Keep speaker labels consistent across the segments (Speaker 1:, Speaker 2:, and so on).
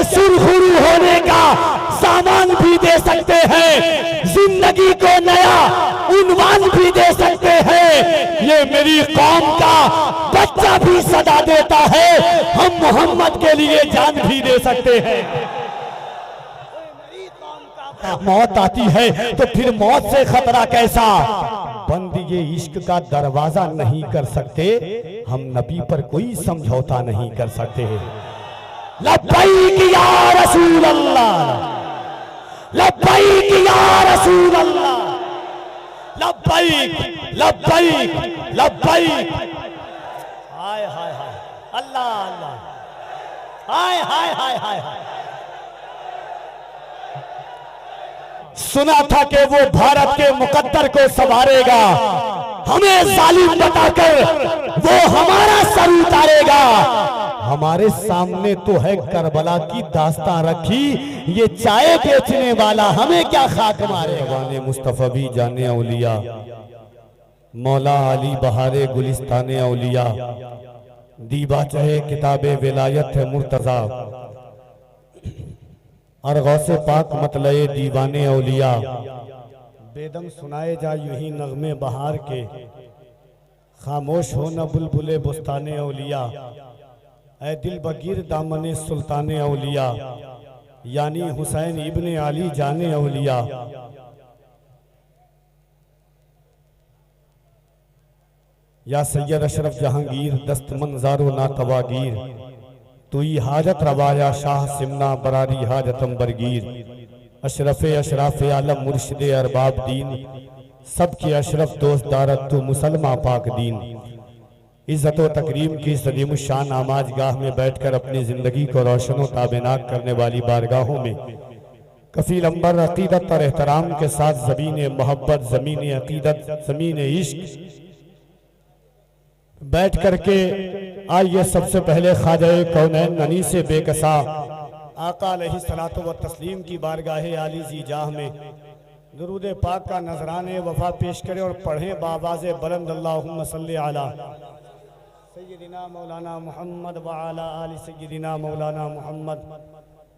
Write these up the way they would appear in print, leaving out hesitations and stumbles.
Speaker 1: सुरखरू होने का सामान भी दे सकते हैं, जिंदगी को नया उन्वान भी दे सकते हैं। ये मेरी कौम का बच्चा भी सदा देता है, हम मोहम्मद के लिए जान भी दे सकते हैं। मौत आती है तो फिर मौत से खतरा कैसा, बंद ये इश्क का दरवाजा नहीं कर सकते, हम नबी पर कोई समझौता नहीं कर सकते। लब्बैक या रसूल अल्लाह, लब्बैक या रसूल अल्लाह, लब्बैक लब्बैक लब्बैक। हाय हाय हाय अल्लाह अल्लाह, हाय हाय हाय हाय हाय। सुना था कि वो भारत के मुकद्दर को संवारेगा, हमें जालिम बताकर वो हमारा सर उतारेगा। हमारे सामने तो है करबला की दास्तां रखी, ये चाय बेचने वाला हमें क्या खाक मारेगा। मुस्तफा भी जाने औलिया, मौला अली बहारे गुलिस्ताने औलिया, दीबा चाहे किताबे विलायत है मुर्तजा, और गौसे पाक मतलए दीवाने औलिया। बेदम सुनाए जा यूं ही नगमे बहार के, खामोश हो न बुलबुले बुस्ताने औलिया। ऐ दिल बगीर दामने सुल्ताने औलिया, यानी हुसैन इब्ने अली जाने औलिया। या सैयद अशरफ जहांगीर दस्त मंजारो ना तवागीर, तू ही हाजत रवाया शाह सिमना बरारी हाजतम बरगीर। अशरफे अशराफे आलम मुर्शिदे अरबाब दीन, सबके अशरफ दोस्त दारत तू मुसलमा पाक दीन। इज्जत व तकरीम की सदीम शान आमाज गाह में बैठकर अपनी जिंदगी को रोशन व ताबेनाक करने वाली बारगाहों में कफील अंबर अकीदत और एहतराम के साथ ज़मीन मोहब्बत, ज़मीन अकीदत, ज़मीन इश्क बैठ करके आइए सबसे पहले ख्वाजा कौनैन ननी से बेकसा आका अलैहिस्सलातु व तस्लीम की बारगाहे आली जी जाह में दुरूद पाक का नजराने वफा पेश करें और पढ़ें बावाज़े बुलंद अल्लाहुम्मा सल्ली अला सय्यदिना मौलाना मुहम्मद व अला आलि सय्यदिना मौलाना मुहम्मद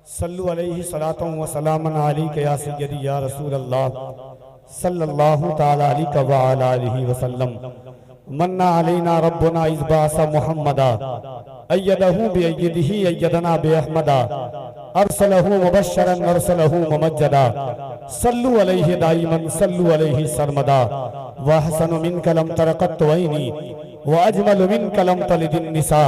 Speaker 1: सल्लु अलैहि सलातु व सलामन अलैका या सय्यदी या रसूल अल्लाह सल्लल्लाहु तआला अलैहि व अला आलिहि व सल्लम। मन्ना अलैना रब्बुना इज़बासा मुहम्मदा अय्यदहु बिअय्यदिही अय्यदना बिअहमदा अरसलहु मुबश्शरन अरसलहु मुमज्जदा सल्लु अलैहि दाइमन सल्लु अलैहि सरमदा व अहसनु मिन कलम तरक़त वैनी व अजमलु मिन कलम तलिदिन निसा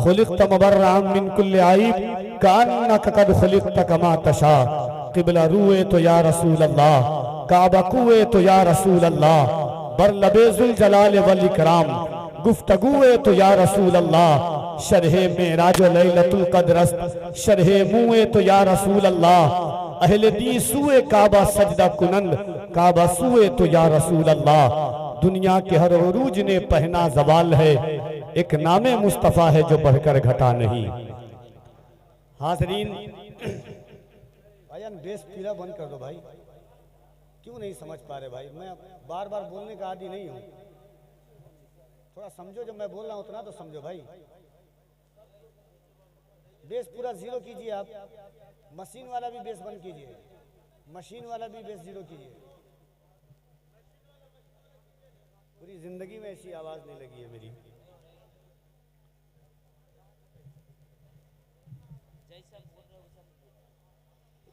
Speaker 1: खुलिक़त मुबर्रअन मिन कुल्लि आइब कअन्नका क़द खुलिक़त कमा तशा। क़िबला रुए तो या रसूल अल्लाह, काबा कुए तो या रसूल अल्लाह, बरलबेजुल जलाल वल इकराम गुफ्तगुए तो या रसूल अल्लाह। शरहे मेराज लैलतुल क़द्र शरहे मुए तो या रसूल अल्लाह। अहले दी सुए काबा सजदा कुनंद काबा सुए तो या रसूल अल्लाह। दुनिया के हर उरूज ने पहना जवाल है, एक नामे मुस्तफ़ा है जो बढ़कर घटा नहीं। हाज़रीन भाईजान बेस पीला बंद कर दो भाई, क्यों नहीं समझ पा रहे भाई? मैं बार बार बोलने का आदी नहीं हूँ, थोड़ा समझो, जब मैं बोल रहा हूँ उतना तो समझो भाई। बेस पूरा जीरो कीजिए आप, मशीन वाला भी बेस बंद कीजिए, मशीन वाला भी बेस जीरो कीजिए। पूरी जिंदगी में ऐसी आवाज नहीं लगी है मेरी।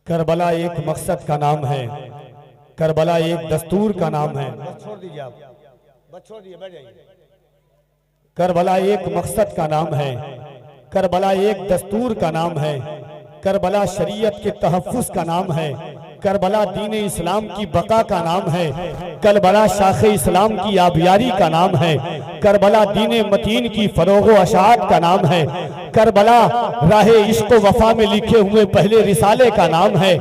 Speaker 1: करबला एक मकसद का नाम है, करबला एक दस्तूर का नाम है। बस छोड़ दीजिए आप, बस छोड़ दीजिए, बैठ जाइए। करबला एक मकसद का नाम है, करबला एक दस्तूर का नाम है, करबला शरीयत के तहफ़्फ़ुज़ का नाम है, करबला दीन इस्लाम की बका का नाम है, करबला शाख़ इस्लाम की आबियारी का नाम है, करबला दीन मतीन की फ़रोग़ अशाअत का नाम है, करबला राहे इश्क़ वफ़ा में लिखे हुए पहले रिसाले का नाम है,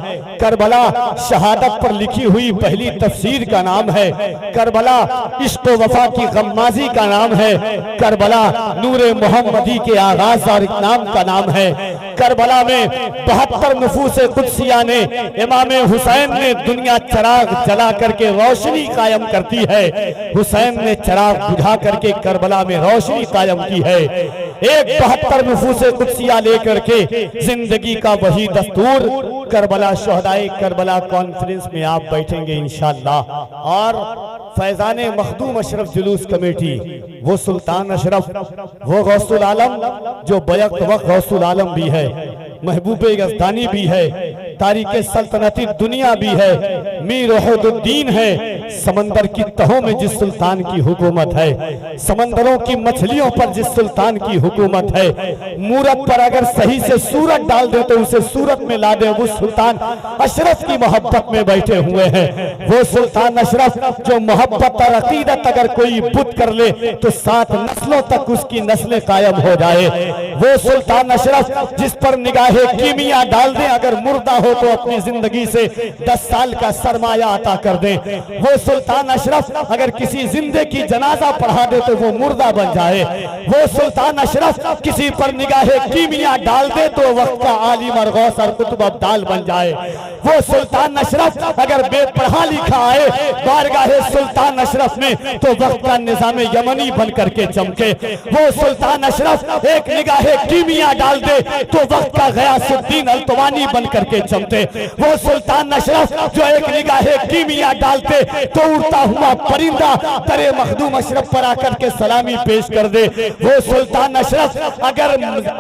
Speaker 1: करबला शहादत पर लिखी हुई पहली तफसीर का नाम है, करबला इश्क व वफा की गम्माजी का नाम है, करबला नूरे मोहम्मदी के आगाज और नाम का नाम है। करबला में 72 नफूस कुदसिया ने इमाम हुसैन ने दुनिया चराग जला करके रोशनी कायम करती है, हुसैन ने चराग बुझा करके करबला में रोशनी कायम की है। एक 72 नफूस कुदसिया लेकर के जिंदगी का वही दस्तूर करबला शोहदाए करबला कॉन्फ्रेंस में आप बैठेंगे इंशाअल्लाह। और फैजान मखदूम अशरफ जुलूस कमेटी, वो सुल्तान अशरफ, वो गौसुल आलम जो बैक वक्त गौसुल आलम भी है, महबूब यज़दानी भी है, तारीख़ सल्तनती दुनिया भी है, मीर वहीदुद्दीन है। समंदर की तहों में जिस सुल्तान की हुकूमत है, समंदरों की मछलियों पर जिस सुल्तान की हुकूमत है, मूरत पर अगर सही से सूरत डाल दे तो उसे सूरत में ला दे, वो सुल्तान अशरफ की मोहब्बत में बैठे हुए हैं। वो सुल्तान अशरफ जो मोहब्बत और अकीदत अगर कोई बुत कर ले तो 7 नस्लों तक उसकी नस्लें कायम हो जाए। वो सुल्तान अशरफ जिस पर निगाहे कीमिया डाल दे, अगर मुर्दा हो तो अपनी जिंदगी से 10 साल का सरमाया अता कर दे। वो सुल्तान अशरफ अगर किसी जिंदे की जनाजा पढ़ा दे तो वो मुर्दा बन जाए। वो सुल्तान अशरफ किसी पर निगाहे कीमिया डाल दे तो वक्त का आलिम और गौस और कुतुब अब्दाल बन जाए। वो सुल्तान अशरफ अगर बेपढ़ा लिखा आए बारगाहे सुल्तान अशरफ में तो वक्त का निजाम यमनी बन करके चमके। वो सुल्तान अशरफ एक निगाहे कीमिया डाल दे तो वक्त का गयासुद्दीन अल्तवानी बन करके चमके। वो सुल्तान अशरफ जो एक निगाहे कीमिया डालते तो उड़ता हुआ परिंदा तरे मखदूम अशरफ पर आकर के सलामी पेश कर दे। वो सुल्तान अशरफ अगर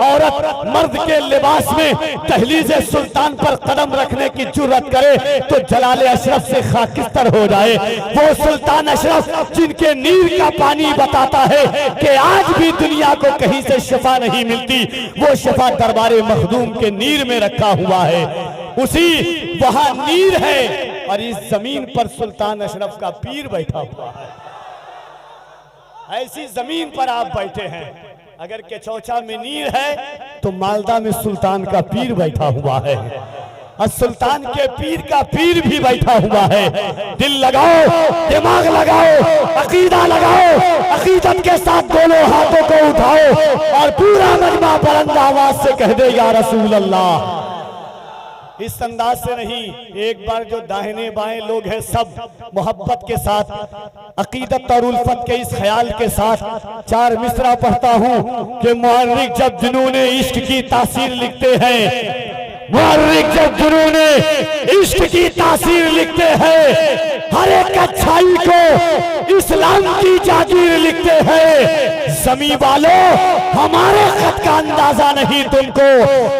Speaker 1: औरत मर्द के लिबास में दहलीज़े सुल्तान पर कदम रखने की जुर्रत करे तो जलाले अशरफ से खाकिस्तर हो जाए। वो सुल्तान अशरफ जिनके नीर का पानी बताता है कि आज भी दुनिया को कहीं से शिफा नहीं मिलती, वो शिफा दरबारे मखदूम के नीर में रखा हुआ है, उसी वहां नीर है और इस जमीन पर सुल्तान अशरफ का पीर बैठा हुआ है। ऐसी जमीन पर आप बैठे हैं। अगर केचौचा में नीर है तो मालदा में सुल्तान का पीर बैठा हुआ है और सुल्तान के पीर का पीर भी बैठा हुआ है। दिल लगाओ, दिमाग लगाओ, अकीदा लगाओ, अकीदत के साथ दोनों हाथों को उठाओ और पूरा मजमा बुलंद आवाज से कह दे या रसूल अल्लाह। इस अंदाज से नहीं, एक बार जो दाहिने बाएं लोग हैं सब मोहब्बत के साथ, अकीदत और उल्फत के इस ख्याल के साथ 4 मिसरा पढ़ता हूं कि मुअर्रिख जब जुनूने इश्क की तासीर लिखते हैं, मुअर्रिख जब जुनूने इश्क की तासीर लिखते हैं, हर एक अच्छाई को इस्लाम की जागीर लिखते हैं। ज़मीं वालों हमारे खत का अंदाजा नहीं तुमको,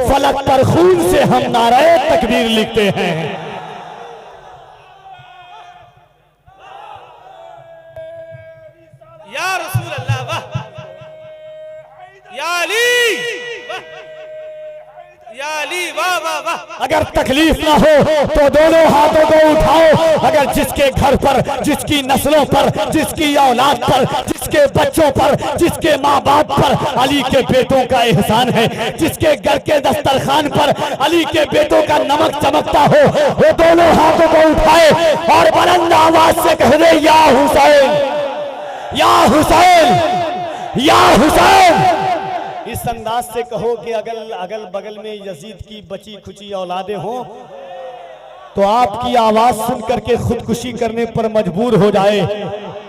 Speaker 1: फलक पर खून से हम नारे तकबीर लिखते हैं।
Speaker 2: या रसूल अल्लाह, वाह, या अली, या अली, वाह वाह वाह।
Speaker 1: अगर तकलीफ ना हो तो दोनों हाथों को उठाओ। अगर जिसके घर पर, जिसकी नस्लों पर, जिसकी औलाद पर, जिसके बच्चों पर, जिसके माँ बाप पर अली के बेटों का एहसान है, जिसके घर के दस्तरखान पर अली के बेटों का नमक चमकता हो, वो दोनों हाथों को उठाए और बुलंद आवाज से कह दे या हुसैन, या हुसैन, या हुसैन। इस अंदाज से कहो कि अगल बगल में यजीद की बची खुची औलादे हों तो आपकी आवाज सुन करके खुदकुशी करने पर मजबूर हो जाए।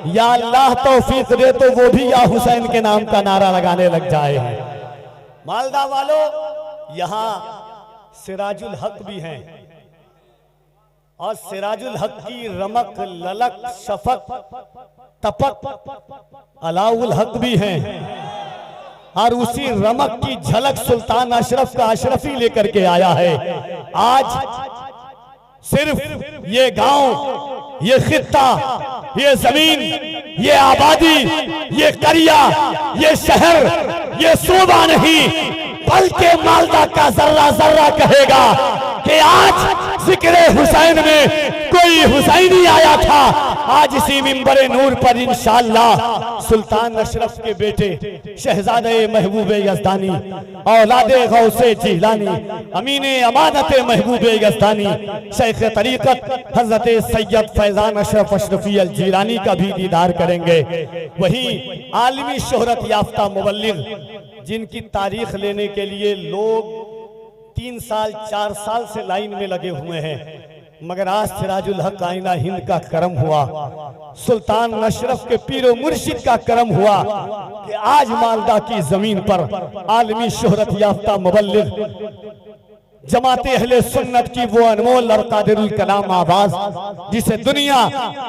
Speaker 1: या अल्लाह तौफीक दे तो वो भी या हुसैन के नाम का नारा लगाने लग जाए। मालदा वालों, यहाँ सिराजुल हक भी हैं और सिराजुल हक की रमक, ललक, शफक, तपक अलाउल हक भी हैं और उसी रमक की झलक सुल्तान अशरफ का अशरफी लेकर के आया है। आज सिर्फ ये गांव, ये खित्ता, ये जमीन, ये आबादी, ये करिया, ये शहर, ये सूबा नहीं बल्कि मालदा का जर्रा जर्रा कहेगा कि आज जिक्र हुसैन में कोई हुसैनी आया था आज इसी मिंबर नूर पर इंशाअल्लाह सुल्तान अशरफ के बेटे शहजादे महबूब यज़दानी औलादे गौसे जिलानी अमीने अमानत महबूब यज़दानी शेख तरीक़त हज़रत सैयद फैज़ान अशरफ अशरफी अल जिलानी का भी दीदार करेंगे। वही आलमी शोहरत याफ्ता मुबल्लिग जिनकी तारीख लेने के लिए लोग 3 साल 4 साल से लाइन में लगे हुए हैं, मगर आज सिराजुल हक आईना हिंद का करम हुआ, सुल्तान अशरफ के पीरो मुर्शिद का करम हुआ कि आज मालदा की जमीन पर आलमी शोहरत याफ्ता मुबल्लिग जमाते अहले सुन्नत की वो अनमोल और कादिरुल कलाम आवाज जिसे दुनिया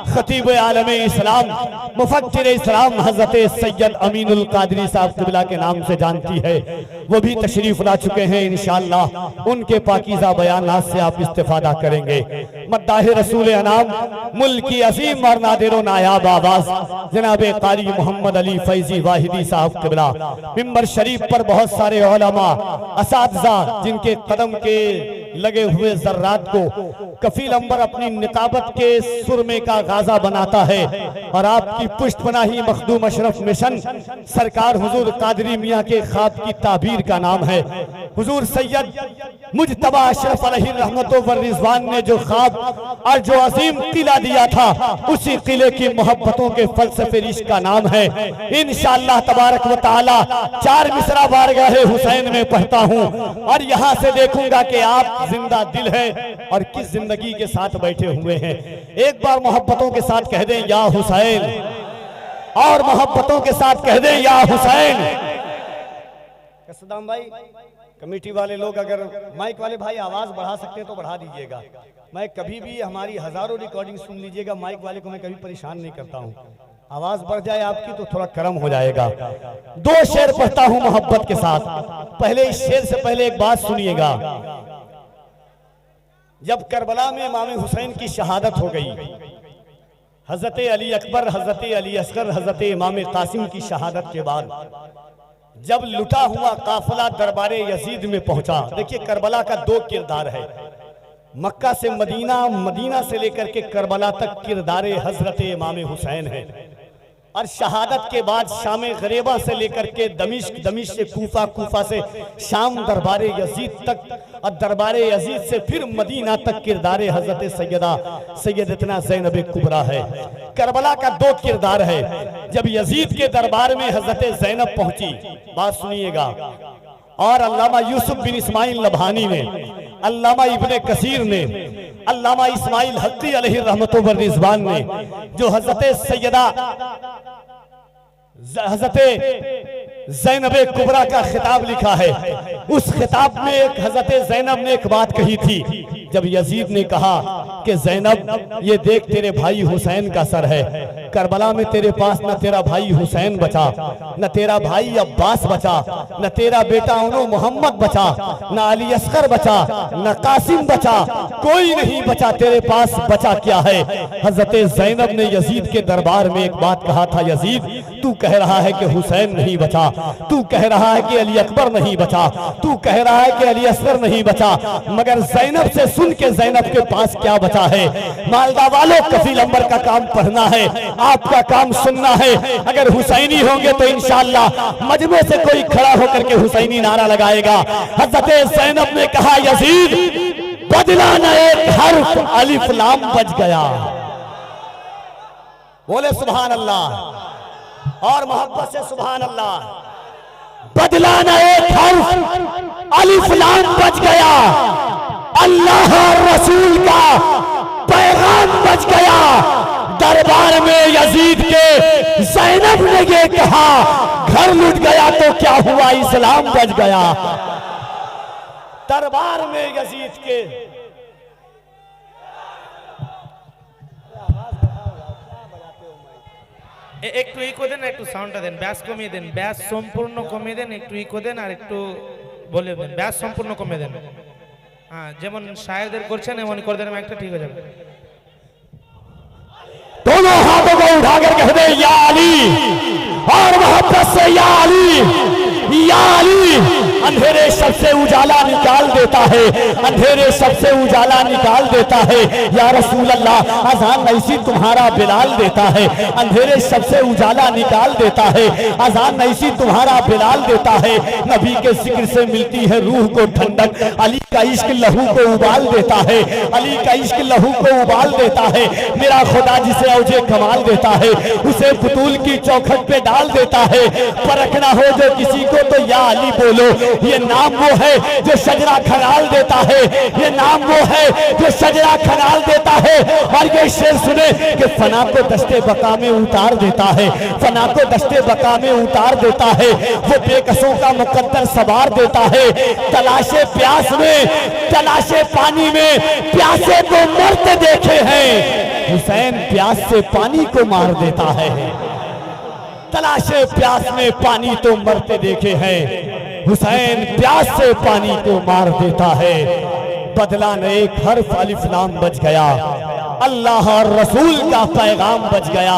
Speaker 1: खतीब आलमे इस्लाम मुफक्किर इस्लाम हजरत सैयद अमीनुल कादरी साहब क़िबला के नाम से जानती है, वो भी तशरीफ ला चुके हैं। इंशाअल्लाह उनके पाकीज़ा बयानात से आप इस्तिफादा करेंगे। मद्दाह रसूल अनाम मुल्क की अजीम और नादिर नायाब आवाज जनाब कारी मोहम्मद अली फैजी वाहिदी साहब क़िबला मिंबर शरीफ पर बहुत सारे उलमा असातिज़ा जिनके कदम के लगे हुए जर्रात को कफील अंबर अपनी निकाबत के सुरमे का गाजा बनाता है और आपकी पुष्टपनाही मखदूम अशरफ मिशन सरकार हुजूर कादरी मियाँ के ख्वाब की ताबीर का नाम है। हुजूर सैयद मुजतबा अशरफ अलैहि रहमतुल्लाह व रिज़वान ने जो ख्वाब और जो अजीम किला दिया था, उसी किले की मोहब्बतों के फलसफे इश्क का नाम है। इंशाअल्लाह तबारक व तआला 4 मिसरा बारगाहे हुसैन में पढ़ता हूँ और यहाँ से देखूंगा कि आप जिंदा दिल है और किस जिंदगी के साथ बैठे हुए हैं। एक बार मोहब्बतों के साथ कह दें या हुसैन, और मोहब्बतों के साथ कह दें या हुसैन। सदाम भाई, कमेटी वाले लोग अगर माइक वाले भाई आवाज बढ़ा सकते हैं तो बढ़ा दीजिएगा। मैं कभी भी हमारी हजारों रिकॉर्डिंग सुन लीजिएगा, माइक वाले को मैं कभी परेशान नहीं करता हूँ। आवाज बढ़ जाए आपकी तो थोड़ा करम हो जाएगा। 2 शेर पढ़ता हूँ मोहब्बत के साथ। पहले इस शेर से पहले एक बात सुनिएगा। जब करबला में इमाम हुसैन की शहादत हो गई, हजरत अली अकबर, हजरत अली असगर, हजरत इमाम कासिम की शहादत के बाद जब लुटा हुआ काफिला दरबारे यजीद में पहुंचा, देखिए करबला का 2 किरदार है, मक्का से मदीना, मदीना से लेकर के करबला तक किरदारे हजरत इमाम हुसैन है। और शहादत के बाद शाम गरीबा से लेकर के दमिश्क, दमिश्क से कूफा, कूफा से शाम दरबारे यजीद तक, और दरबारे यजीद से फिर मदीना तक किरदारे हजरत सैयदतना ज़ैनब कुबरा है। करबला का 2 किरदार है। जब यजीद के दरबार में हजरत ज़ैनब पहुंची, बात सुनिएगा, और अल्लामा यूसुफ बिन इस्माइल नबहानी ने, अल्लामा इब्ने कसीर ने, अल्लामा इस्माइल हक्की अलैहि रहमतुल्लाह व रिज़वान ने जो हजरत ज़ैनब कुबरा का खिताब लिखा है, उस खिताब में एक हजरत ज़ैनब ने एक बात कही थी। जब यजीद ने कहा कि ज़ैनब ये देख तेरे भाई हुसैन का सर है, करबला में तेरे पास न तेरा भाई हुसैन बचा, न तेरा भाई अब्बास बचा, न तेरा बेटा उनो मोहम्मद बचा, न अली असगर बचा, न कासिम बचा, कोई नहीं बचा, तेरे पास बचा क्या है। हजरत ज़ैनब ने यजीद के दरबार में एक बात कहा था, यजीद तू कह रहा है कि हुसैन नहीं बचा, तू कह रहा है कि अली अकबर नहीं बचा, तू कह रहा है कि अली असगर नहीं बचा, मगर ज़ैनब से सुन के ज़ैनब के पास क्या बचा है। मालदा वालों, कफील अंबर का काम पढ़ना है, आपका काम सुनना है। अगर हुसैनी होंगे तो इंशाअल्लाह मजमे से कोई खड़ा होकर के हुसैनी नारा लगाएगा। हजरत ज़ैनब ने कहा, यजीद बदला न एक हर्फ, अलिफ लाम बच गया। बोले सुभान अल्लाह, और मोहब्बत से सुभान अल्लाह। बदला न एक हर्फ, अलिफ लाम बच गया, अल्लाह और रसूल का पैगाम बच गया। दरबार में यजीद के ज़ैनब ने ये कहा, घर लुट गया तो क्या हुआ, इस्लाम बच गया। दरबार में यजीद के
Speaker 2: একটু ইকো দেন, একটু সাউন্ডটা দেন, ব্যাস কমিয়ে দেন, ব্যাস সম্পূর্ণ কমিয়ে দেন, একটু ইকো দেন আর একটু বলে দেন, ব্যাস সম্পূর্ণ কমিয়ে দেন। হ্যাঁ, যেমন শায়েরদের করছেন এমন করে দেন, একটা ঠিক হয়ে যাবে।
Speaker 1: दोनों हाथों को उठाकर कह दे या अली, और मोहब्बत से या अली, या अली। अंधेरे सबसे उजाला निकाल देता है, अंधेरे सबसे उजाला निकाल देता है। या रसूल अल्लाह, अजान ऐसी तुम्हारा बिलाल देता है, अंधेरे सबसे उजाला निकाल देता है, अजान ऐसी तुम्हारा बिलाल देता है। नबी के जिक्र से मिलती है रूह को ठंडक, अली का इश्क लहू को उबाल देता है, अली का इश्क लहू को उबाल देता है। मेरा खुदा जिसे औजे कमाल देता है, उसे बुतूल की चौखट पे डाल देता है। परखना हो जो किसी को तो या अली बोलो, ये नाम वो है जो शजरा खनाल देता है, ये नाम वो है जो शजरा खनाल देता है। और ये शेर सुने कि फना को दस्ते बका में उतार देता है, फना को दस्ते बका में उतार देता है। वो बेकसों का मुकद्दर सवार देता है। तलाशे प्यास में, तलाशे पानी में, प्यासे को मरते देखे हैं, हुसैन प्यास से पानी को मार देता है। तलाशे प्यास में पानी तो मरते देखे हैं, हुसैन प्यास से पानी को मार देता है। बदला न एक हर्फ अलिफ लाम बच गया, अल्लाह और रसूल का पैगाम बच गया।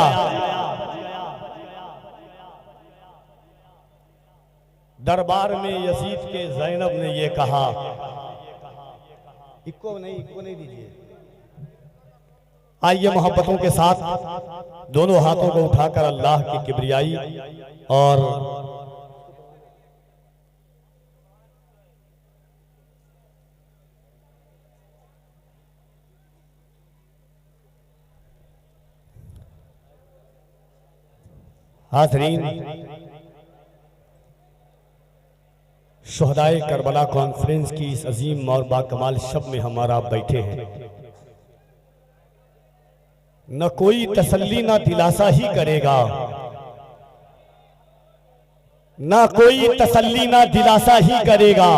Speaker 1: दरबार में यजीद के ज़ैनब ने ये कहा, इक्को नहीं दीजिए। आइए मोहब्बतों के साथ दोनों हाथों को उठाकर अल्लाह की किबरियाई और हाज़रीन, शुहदाए करबला कॉन्फ्रेंस की इस अजीम और बाकमाल शब में हमारा बैठे हैं। न कोई तसल्ली न दिलासा ही करेगा, न कोई तसल्ली न दिलासा ही करेगा।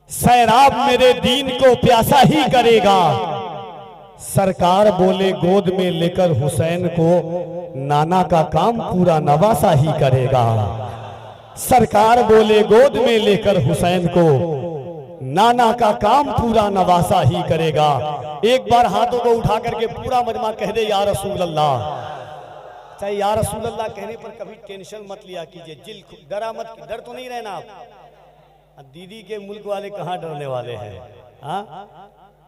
Speaker 1: सैराब मेरे दीन को प्यासा ही करेगा। सरकार बोले गोद में लेकर हुसैन को, नाना का काम पूरा नवासा ही करेगा। सरकार बोले गोद में लेकर हुसैन को, नाना का काम पूरा नवासा ही करेगा। एक बार हाथों को उठा करके पूरा मजमा कह दे या रसूल अल्लाह। चाहे या रसूल अल्लाह कहने पर कभी टेंशन मत लिया कीजिए, दिल डरा मत, डर तो नहीं रहना आप। दीदी के मुल्क वाले कहाँ डरने वाले हैं? हाँ,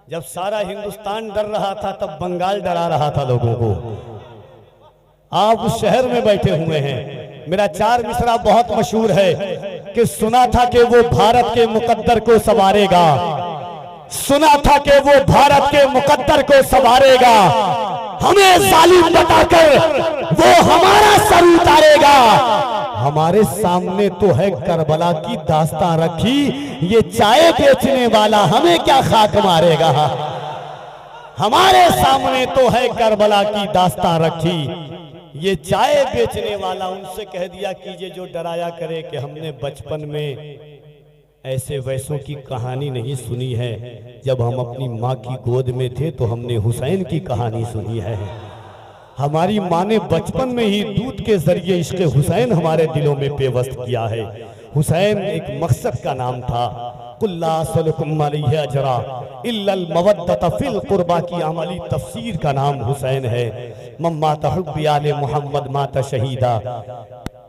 Speaker 1: जब सारा हिंदुस्तान डर रहा था तब बंगाल डरा रहा था लोगों को। आप उस शहर में बैठे हुए हैं। मेरा चार मिसरा बहुत मशहूर है कि सुना था कि वो भारत के मुकद्दर को संवारेगा, सुना था कि वो भारत के मुकद्दर को संवारेगा। हमें जालिम बताकर वो हमारा सर उतारेगा। हमारे सामने तो है करबला की दास्तां रखी, ये चाय बेचने वाला हमें क्या खाक मारेगा। हमारे सामने तो है करबला की दास्तां रखी, ये चाय बेचने वाला। उनसे कह दिया कीजिए जो डराया करे कि हमने बचपन में ऐसे वैसों की कहानी नहीं सुनी है। जब हम अपनी माँ की गोद में थे तो हमने हुसैन की कहानी सुनी है। हमारी माँ ने बचपन में ही दूध के जरिए इश्क़ हुसैन हमारे दिलों में पेवस्त किया है। हुसैन एक मकसद का नाम था। कुल्ला सलकुम अलैहि अजरा इल्लल मवद्दत फिल कुर्बा की अमली तफसीर का नाम हुसैन है। मम्मा तहुब्बी आले मोहम्मद माता शहीदा,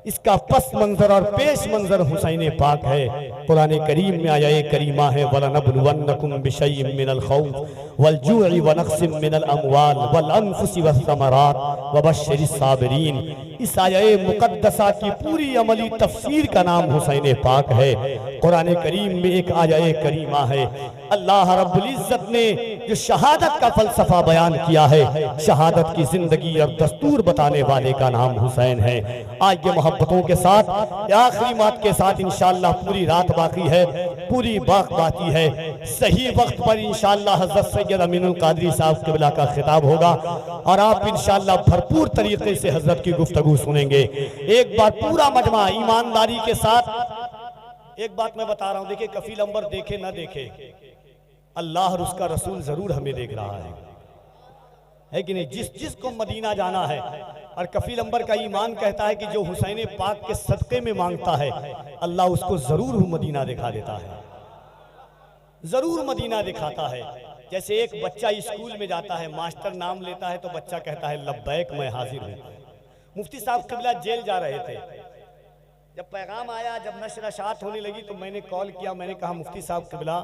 Speaker 1: इसका पस मंजर और पेश मंजर हुसैन पाक है। कुरान करीम में आया करीमा है, वलनबलुवन्नकुम बिशैइन मिनल खौफ वल जूइ व नक्सिम मिनल अमवाल वल अनफुसि वस्समरात वबश्शिरिस साबिरीन। इस आया मुकद्दसा की पूरी अमली तफसीर का नाम हुसैन पाक है। कुरान करीम में एक आया करीमा है, अल्लाह रब्बुल इज्जत ने जो शहादत का फलसफा बयान किया है, शहादत की जिंदगी और दस्तूर बताने वाले का नाम हुसैन है। आज ये मोहब्बतों के साथ आखिरी बात के साथ इंशाअल्लाह पूरी रात बाकी है, पूरी बात बाकी है। सही वक्त पर इंशाअल्लाह हज़रत सैयद अमीनुल कादरी साहब क़िबला का खिताब होगा और आप इंशाअल्लाह भरपूर तरीके से हजरत की गुफ्तगू सुनेंगे। एक बार पूरा मजमा ईमानदारी के साथ एक बात मैं बता रहा हूं, देखिए कफील अंबर देखे ना देखे, अल्लाह और उसका रसूल जरूर हमें देख रहा है कि नहीं। जिसको मदीना जाना है और कफील अंबर का ईमान कहता है कि जो हुसैन पाक के सदक़े में मांगता है अल्लाह उसको जरूर मदीना दिखा देता है, जरूर मदीना दिखाता है। जैसे एक बच्चा स्कूल में जाता है, मास्टर नाम लेता है तो बच्चा कहता है लब्बैक मैं हाजिर हूँ। मुफ्ती साहब क़िबला जेल जा रहे थे, जब पैगाम आया, जब नशर अशात होने लगी तो मैंने कॉल किया, मैंने कहा मुफ्ती साहब क़िबला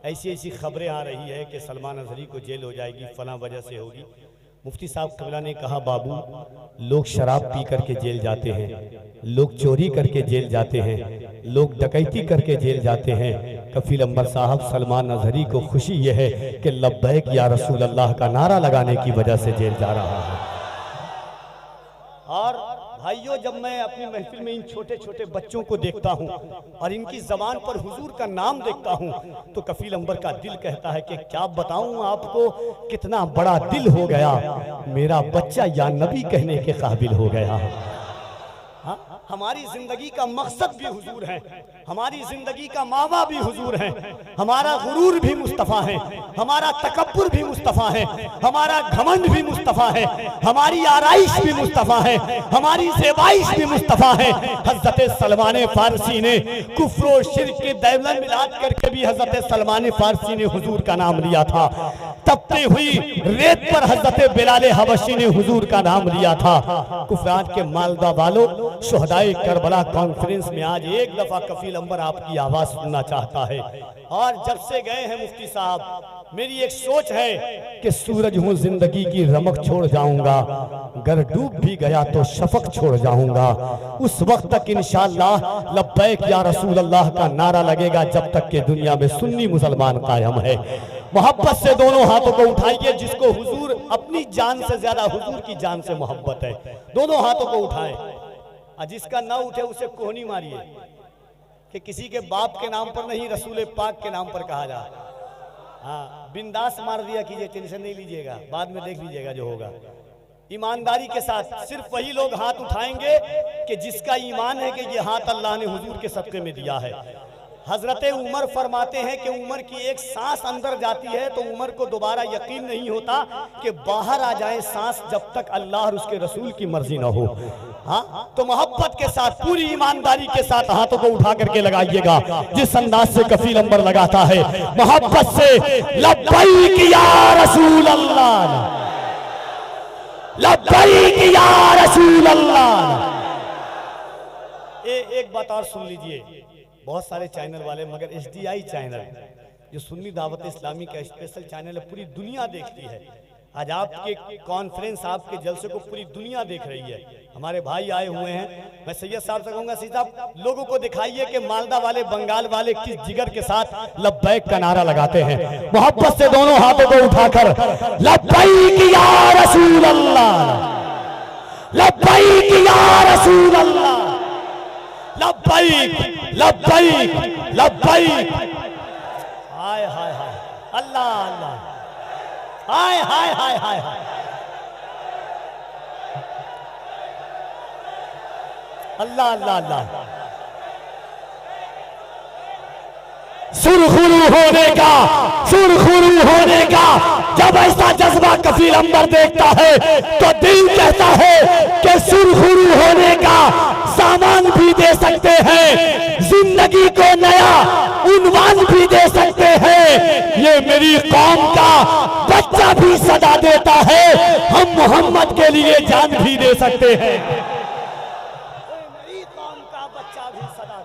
Speaker 1: ऐसी ऐसी खबरें आ रही है कि सलमान अजहरी को जेल हो जाएगी, फला वजह से होगी। मुफ्ती साहब क़िबला ने कहा बाबू, लोग शराब पी करके जेल जाते हैं, लोग चोरी करके जेल जाते हैं, लोग डकैती करके जेल जाते हैं। कफील अंबर साहब, सलमान अजहरी को खुशी यह है कि लब्बैक या रसूल अल्लाह का नारा लगाने की वजह से जेल जा रहा है। और भाइयों, जब मैं अपनी महफिल में इन छोटे छोटे बच्चों को देखता हूँ और इनकी जबान पर हुजूर का नाम देखता हूँ तो कफील अंबर का दिल कहता है कि क्या बताऊँ आपको, कितना बड़ा दिल हो गया, मेरा बच्चा या नबी कहने के काबिल हो गया। हाँ, हमारी जिंदगी का मकसद भी हुजूर है, हमारी जिंदगी का मावा भी हुजूर है, हमारा गुरूर भी मुस्तफ़ा है, हमारा तकब्बुर भी मुस्तफ़ा है, हमारा घमंड भी मुस्तफ़ा है, हमारी आराइश भी मुस्तफ़ा है, हमारी ज़ेबाइश भी मुस्तफ़ा है। हज़रत सलमान फारसी ने कुफ्र शिर्क के दैवलन मिलाद करके भी हज़रत सलमान फारसी ने हुजूर का नाम लिया था। तपती हुई रेत पर हज़रत बिलाल हबशी ने हुजूर का नाम लिया था। कुफरान के मालदा वालों, शुहदाए करबला कॉन्फ्रेंस में आज एक दफा कफील अंबर आपकी आवाज सुनना चाहता है। और जब से गए हैं मुफ्ती साहब, मेरी एक सोच है कि सूरज हूँ जिंदगी की रमक छोड़ जाऊंगा, गर डूब भी गया तो शफक छोड़ जाऊंगा। उस वक्त तक इंशाअल्लाह लब्बैक या रसूल अल्लाह का नारा लगेगा जब तक के दुनिया में सुन्नी मुसलमान कायम है। मोहब्बत से दोनों हाथों को उठाइए, जिसको हुजूर अपनी जान से ज्यादा हुजूर की जान से मोहब्बत है, दोनों हाथों को उठाएं। और जिसका ना उठे उसे कोहनी मारिए कि किसी के बाप के नाम पर नहीं, रसूल पाक के नाम पर कहा जाए। हाँ, बिंदास मार दिया कीजिए, टेंशन नहीं लीजिएगा, बाद में देख लीजिएगा जो होगा। ईमानदारी के साथ सिर्फ वही लोग हाथ उठाएंगे कि जिसका ईमान है कि ये हाथ अल्लाह ने हुजूर के सदक़े में दिया है। हजरत उमर फरमाते हैं कि उमर की एक सांस अंदर जाती है तो उमर को दोबारा यकीन नहीं होता कि बाहर आ जाए सांस, जब तक अल्लाह और उसके रसूल की मर्जी न हो। हाँ, तो मोहब्बत के साथ, पूरी ईमानदारी के साथ हाथों को उठा करके लगाइएगा जिस अंदाज से कफील अंबर लगाता है, मोहब्बत से लब्बैक या रसूल अल्लाह, लब्बैक या रसूल अल्लाह। एक बात और सुन लीजिए, बहुत सारे चैनल वाले, मगर HDI चैनल जो सुन्नी दावत इस्लामी का स्पेशल चैनल है, पूरी दुनिया देखती है। आज आपके कॉन्फ्रेंस, आपके जलसे को पूरी दुनिया देख रही है। हमारे भाई आए हुए हैं, मैं सैयद साहब से कहूंगा, सैयद साहब लोगों को दिखाइए कि मालदा वाले, बंगाल वाले किस जिगर के साथ लब्बैक का नारा लगाते हैं। मोहब्बत से दोनों हाथों को उठाकर लब्बैक या रसूल अल्लाह, लब्बैक या रसूल अल्लाह, लब्बैक लब्बैक लब्बैक। हाय हाय हाय, अल्लाह अल्लाह, हाय हाय हाय हाय हाय, अल्लाह अल्लाह अल्लाह। सुरखुरू होने का, सुरखुरू होने का जब ऐसा जज्बा कफील अंबर देखता है तो दिल कहता है कि सुरखुरू होने का सामान भी दे सकते हैं, जिंदगी को नया उन्वान भी दे सकते हैं। ये मेरी कौम का बच्चा भी सदा देता है, हम मोहम्मद के लिए जान भी दे सकते हैं। मेरी कौम का बच्चा भी सदा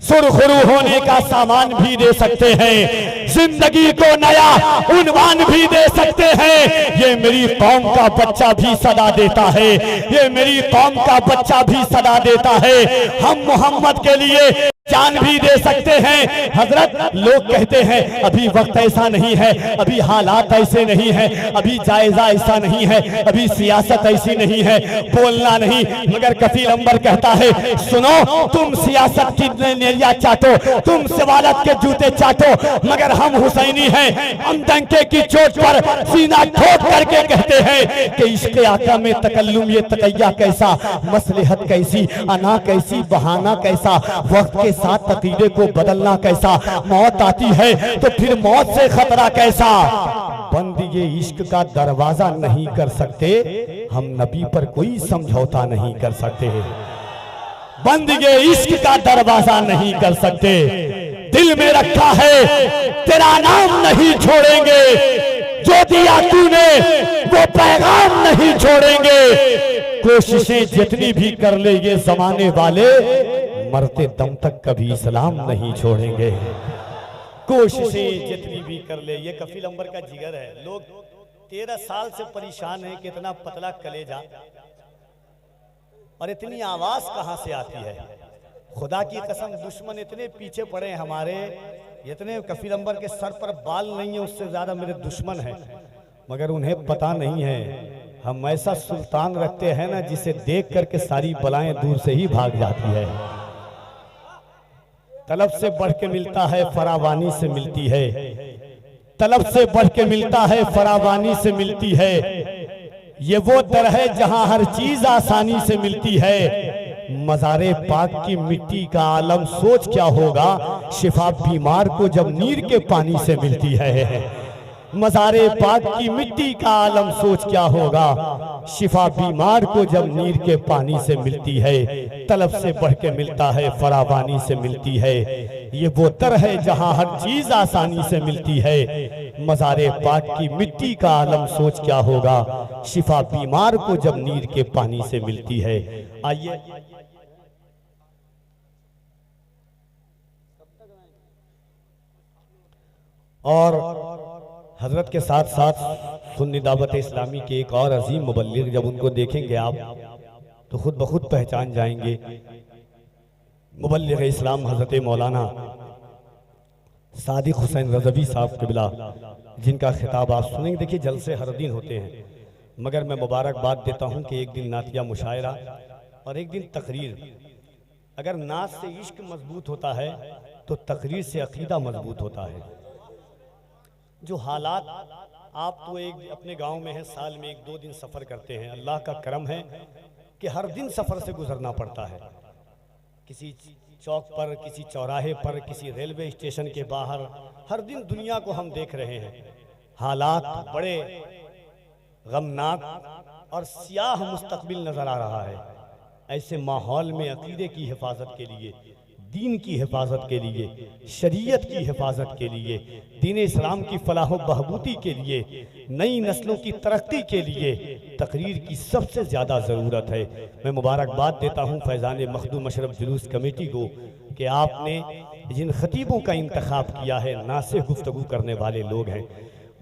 Speaker 1: सुरखुरू होने का सामान भी दे सकते हैं, जिंदगी को नया उन्वान भी दे सकते हैं। ये मेरी कौम का बच्चा भी सदा देता है, ये मेरी कौम का बच्चा भी सदा देता है। हम मोहम्मद के लिए जान भी दे सकते हैं। हजरत, लोग कहते हैं अभी वक्त ऐसा नहीं है, अभी हालात ऐसे नहीं है, अभी जायजा ऐसा नहीं है, अभी सियासत ऐसी नहीं है, बोलना नहीं। मगर कफील अंबर कहता है, सुनो, तुम सियासत की नेरिया चाटो, तुम सवालत के जूते चाटो, मगर हम हुसैनी हैं। हम डंके की चोट पर सीना ठोक करके कहते हैं कि इश्क़ आका में तकल्लुम, ये तकैया कैसा, मसलहत कैसी, अना कैसी, बहाना कैसा, वक्त के साथ तकीदे को बदलना कैसा, मौत आती है तो फिर मौत से खतरा कैसा। बंद ये इश्क का दरवाजा नहीं कर सकते, हम नबी पर कोई समझौता नहीं कर सकते। बंदगे इश्क का दरवाजा नहीं कर सकते, दिल में रखा है तेरा नाम नहीं छोड़ेंगे, जो दिया तूने वो पैगाम नहीं छोड़ेंगे। कोशिशें जितनी भी कर ले ये जमाने वाले, मरते दम तक कभी इस्लाम नहीं छोड़ेंगे। कोशिशें जितनी भी कर ले, ये कफील अंबर का जिगर है। लोग 13 साल से परेशान है, कितना पतला कलेजा और इतनी आवाज कहां से आती है। खुदा की कसम दुश्मन इतने पीछे पड़े हैं हमारे, इतने कफील अंबर के सर पर बाल नहीं है उससे ज्यादा मेरे दुश्मन हैं, मगर उन्हें पता नहीं है हम ऐसा सुल्तान रखते हैं ना जिसे देख करके सारी बलाएं दूर से ही भाग जाती है। तलब से बढ़ के मिलता है फरावानी से मिलती है, तलब से बढ़ के मिलता है फरावानी से मिलती है। ये वो दर है जहां हर चीज आसानी से मिलती है। मज़ारे पाक की मिट्टी का आलम सोच क्या होगा, शिफा बीमार को जब नीर के पानी से मिलती है। मज़ारे पाक की मिट्टी का आलम सोच क्या होगा, शिफा बीमार को जब नीर के पानी से मिलती है। तलब से बढ़ के मिलता है फरावानी से मिलती है। ये वो दर है जहां हर चीज आसानी से मिलती है। मज़ारे पाक की मिट्टी का आलम सोच क्या होगा, शिफा बीमार को जब नीर के पानी से मिलती है। आइए और हजरत के साथ साथ सुन्नी दावत इस्लामी के एक और अजीम मुबल्लिग, जब उनको देखेंगे आप तो खुद ब खुद पहचान जाएंगे। मुबल्लिग इस्लाम हजरत मौलाना सादिक हुसैन रज़वी साहब क़िबला, जिनका खिताब आप सुनेंगे। देखिए जलसे हर दिन होते हैं, मगर मैं मुबारकबाद देता हूं कि एक दिन नातिया मुशायरा और एक दिन तकरीर। अगर नात से इश्क मजबूत होता है तो तकरीर से अकीदा मजबूत होता है। जो हालात आप तो एक अपने गांव में है, साल में 1-2 दिन सफ़र करते हैं, अल्लाह का करम है कि हर दिन सफ़र से गुजरना पड़ता है। किसी चौक पर, किसी चौराहे पर, किसी रेलवे स्टेशन के बाहर, हर दिन दुनिया को हम देख रहे हैं। हालात बड़े गमनाक और स्याह मुस्तकबिल नज़र आ रहा है। ऐसे माहौल में अकीदे की हिफाजत के लिए, दीन की हिफाजत के लिए, शरीयत की हिफाजत के लिए, दीन इस्लाम की फलाह बहबूदी के लिए, नई नस्लों की तरक्की के लिए तकरीर की सबसे ज़्यादा ज़रूरत है। मैं मुबारकबाद देता हूँ फैज़ान मखदूम अशरफ जुलूस कमेटी को कि आपने जिन खतीबों का इंतखाब किया है, नासिह गुफ्तगू करने वाले लोग हैं,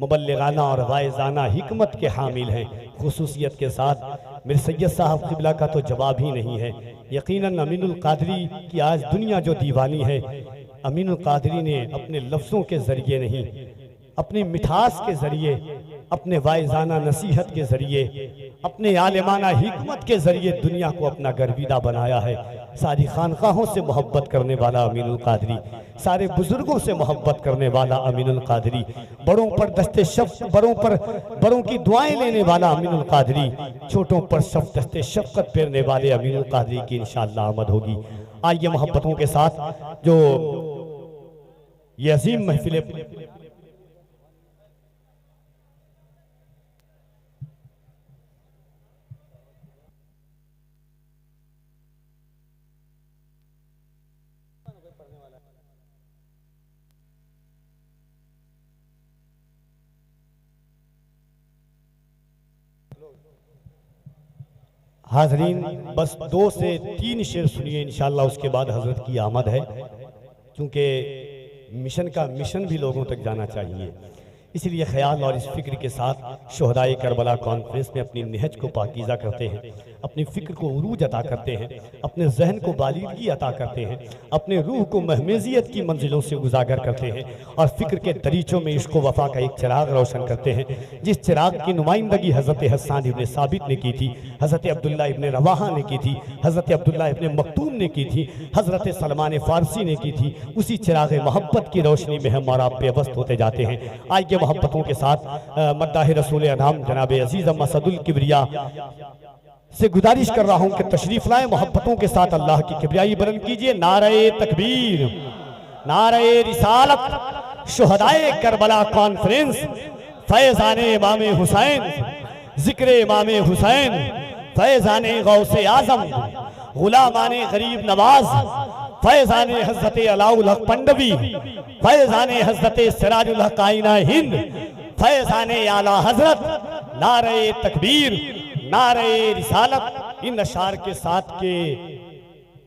Speaker 1: मुबल्लिगाना और वाइज़ाना हिकमत के हामिल हैं। खुसूसियत के साथ मेरे सैयद साहब क़िबला का तो जवाब ही नहीं है। यकीनन अमीनुल कादरी की आज दुनिया जो दीवानी है, अमीनुल कादरी ने अपने लफ्ज़ों के ज़रिए नहीं, अपनी मिठास के ज़रिए, अपने वाइज़ाना नसीहत के ज़रिए, अपने आलिमाना हिकमत के ज़रिए दुनिया को अपना गर्विदा बनाया है। सारी खानकाहों से मोहब्बत करने वाला अमीनुल कादरी, सारे बुजुर्गों से मोहब्बत करने वाला अमीनुल कादरी, बड़ों पर दस्ते शफ़्क़त, बड़ों की दुआएं लेने वाला अमीनुल कादरी, छोटों पर दस्ते शफ़्क़त फेरने वाले अमीनुल कादरी की इंशाअल्लाह आमद होगी। आइए मोहब्बतों के साथ जो ये अजीम महफिल हाजरीन, बस 2 से 3 शेर सुनिए, इंशाअल्लाह उसके बाद हजरत की आमद है। क्योंकि मिशन का मिशन भी लोगों तक जाना चाहिए, इसलिए ख्याल और इस फिक्र के साथ शोहदाए करबला कॉन्फ्रेंस में अपनी निहज को पाकीज़ा करते हैं, अपनी फ़िक्र को उरूज अता करते हैं, अपने जहन को बालिदगी अता करते हैं, अपने रूह को महमेजियत की मंजिलों से उजागर करते हैं और फ़िक्र के दरीचों में इश्क व वफ़ा का एक चिराग रोशन करते हैं, जिस चिराग की नुमाइंदगी हज़रत हस्सान इब्न साबित ने की थी, हज़रत अब्दुल्ला इब्न रवाहा ने की थी, हज़रत अब्दुल्ला इब्न मक्तूम ने की थी, हज़रत सलमान फ़ारसी ने की थी। उसी चिराग मोहब्बत की रोशनी में हम और आप बेबस्त होते जाते हैं। आइए मोहब्बतों के साथ मद्दाह रसूल अनाम जनाब अजीज़ मसदुल किबरिया से गुजारिश कर रहा हूं कि तशरीफ लाए, मोहब्बतों के साथ अल्लाह की किबरियाई बुलंद कीजिए। नारे तकबीर, नारे रिसालत, शुहदाए करबला कॉन्फ्रेंस, फैज़ाने इमाम हुसैन, जिक्र इमाम हुसैन, फैज़ाने गौसे आज़म, गुलामाने गरीब नवाज, फैजाने हजरत अलाउल हक पंडवी, फैजाने हजरत सिराजुल हक आईना हिंद, फैजाने आला हजरत, नारे तकबीर, नारे रिसालत। इन अशार के साथ के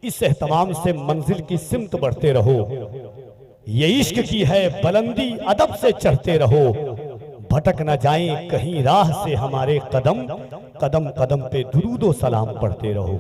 Speaker 1: इस एहतमाम से मंजिल की सिमत बढ़ते रहो। ये इश्क की है बुलंदी, अदब से चढ़ते रहो। भटक न जाएं कहीं राह से हमारे कदम, कदम कदम पे दुरूदो सलाम पढ़ते रहो।